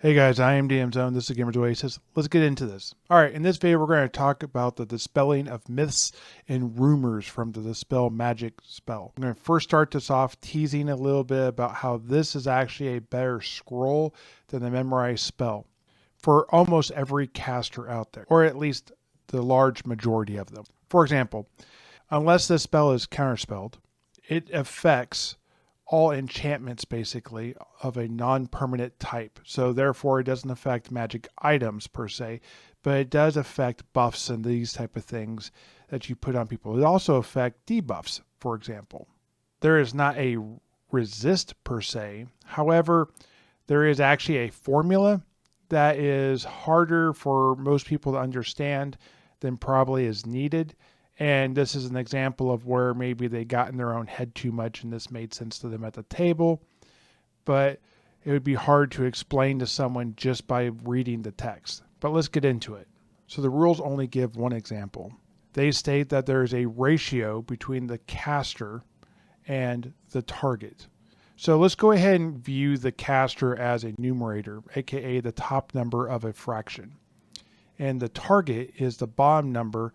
Hey guys, I am DM Zone. This is Gamers Oasis. Let's get into this. Alright, in this video we're going to talk about the dispelling of myths and rumors from the Dispel magic spell. I'm going to first start this off teasing a little bit about how this is actually a better scroll than the Memorize spell for almost every caster out there, or at least the large majority of them. For example, unless this spell is counterspelled, it affects all enchantments basically of a non-permanent type. So therefore it doesn't affect magic items per se, but it does affect buffs and these type of things that you put on people. It also affects debuffs, for example. There is not a resist per se. However, there is actually a formula that is harder for most people to understand than probably is needed. And this is an example of where maybe they got in their own head too much and this made sense to them at the table. But it would be hard to explain to someone just by reading the text. But let's get into it. So the rules only give one example. They state that there is a ratio between the caster and the target. So let's go ahead and view the caster as a numerator, aka the top number of a fraction. And the target is the bottom number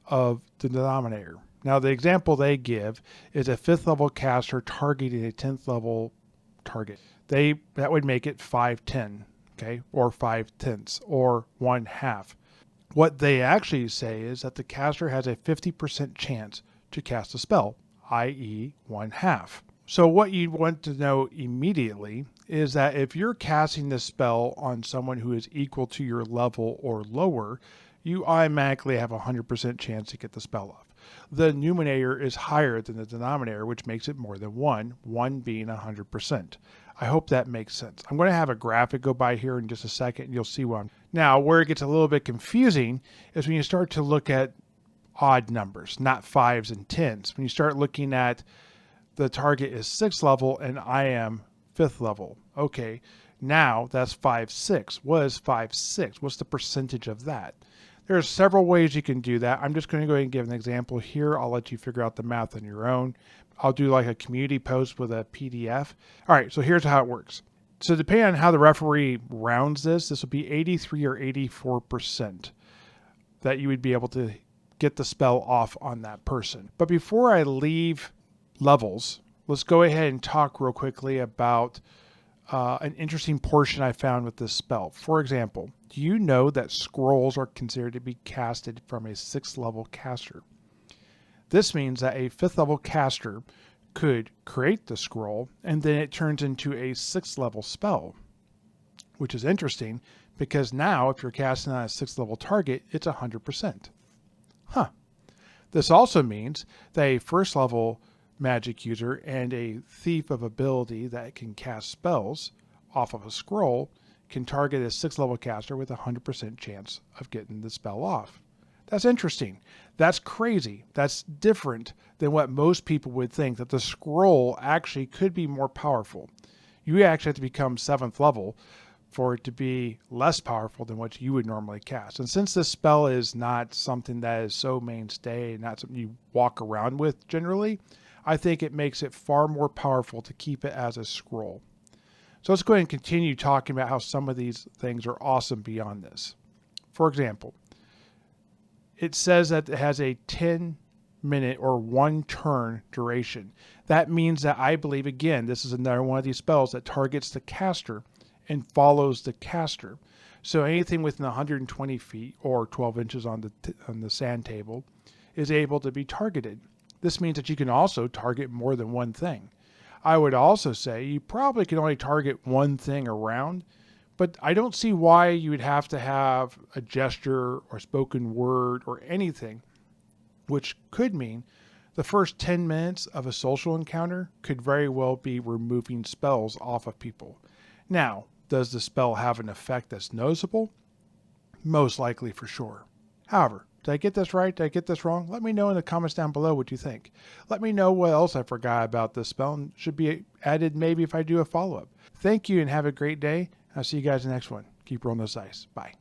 of the denominator. Now the example they give is a 5th level caster targeting a 10th level target. That would make it 5/10, okay, or 5/10, or 1/2. What they actually say is that the caster has a 50% chance to cast a spell, i.e. 1/2. So what you want to know immediately is that if you're casting this spell on someone who is equal to your level or lower, you automatically have a 100% chance to get the spell off. The numerator is higher than the denominator, which makes it more than 1 being 100%. I hope that makes sense. I'm going to have a graphic go by here in just a second, and you'll see one. Now, where it gets a little bit confusing is when you start to look at odd numbers, not 5s and 10s. When you start looking at the target is 6th level and I am 5th level. Okay, now that's 5/6. What is 5/6? What's the percentage of that? There's several ways you can do that. I'm just going to go ahead and give an example here. I'll let you figure out the math on your own. I'll do like a community post with a PDF. All right, so here's how it works. So depending on how the referee rounds this will be 83 or 84% that you would be able to get the spell off on that person. But before I leave levels, let's go ahead and talk real quickly about an interesting portion I found with this spell. For example, do you know that scrolls are considered to be casted from a 6th level caster? This means that a 5th level caster could create the scroll and then it turns into a 6th level spell, which is interesting because now if you're casting on a 6th level target, it's 100%. This also means that a 1st level magic user and a thief of ability that can cast spells off of a scroll can target a 6th level caster with a 100% chance of getting the spell off. That's interesting. That's crazy. That's different than what most people would think, that the scroll actually could be more powerful. You actually have to become 7th level for it to be less powerful than what you would normally cast. And since this spell is not something that is so mainstay and not something you walk around with generally, I think it makes it far more powerful to keep it as a scroll. So let's go ahead and continue talking about how some of these things are awesome beyond this. For example, it says that it has a 10-minute or 1 turn duration. That means that I believe, again, this is another one of these spells that targets the caster and follows the caster. So anything within 120 feet or 12 inches on the sand table is able to be targeted. This means that you can also target more than one thing. I would also say you probably can only target one thing around, but I don't see why you would have to have a gesture or spoken word or anything, which could mean the first 10 minutes of a social encounter could very well be removing spells off of people. Now, does the spell have an effect that's noticeable? Most likely for sure. However, did I get this right? Did I get this wrong? Let me know in the comments down below what you think. Let me know what else I forgot about this spell and should be added maybe if I do a follow-up. Thank you and have a great day. I'll see you guys in the next one. Keep rolling those dice. Bye.